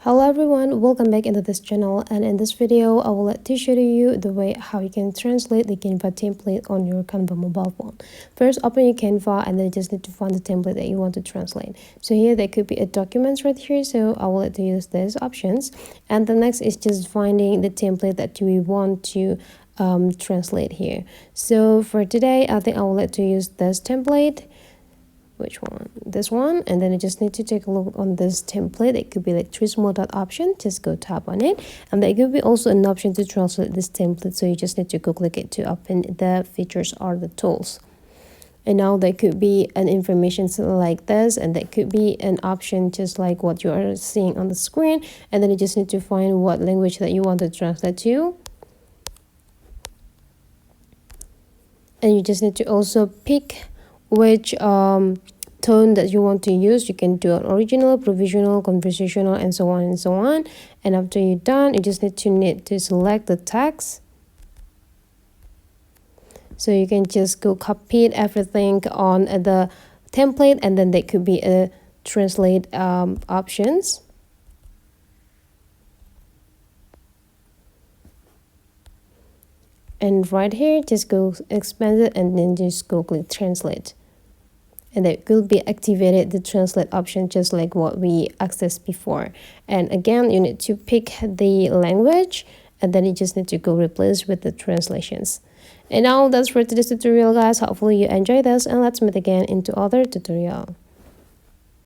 Hello everyone, welcome back into this channel, and in this video I will like to show you the way how you can translate the Canva template on your Canva mobile phone. First, open your Canva and then you just need to find the template that you want to translate. So here there could be a document right here, so I will like to use these options. And the next is just finding the template that we want to translate here. So for today I think I will like to use this template. Which one? This one. And then you just need to take a look on this template. It could be like three small dot option. Just go tap on it, and there could be also an option to translate this template, so you just need to go click it to open the features or the tools. And now there could be an information like this, and there could be an option just like what you are seeing on the screen, and then you just need to find what language that you want to translate to. And you just need to also pick which tone that you want to use. You can do an original, provisional, conversational, and so on and so on. And after you're done, you just need to select the text. So you can just go copy everything on the template, and then there could be a translate options. And right here, just go expand it and then just go click translate. And it will be activated the translate option just like what we accessed before. And again, you need to pick the language, and then you just need to go replace with the translations. And now that's for today's tutorial, guys. Hopefully you enjoy this, and let's meet again into other tutorial.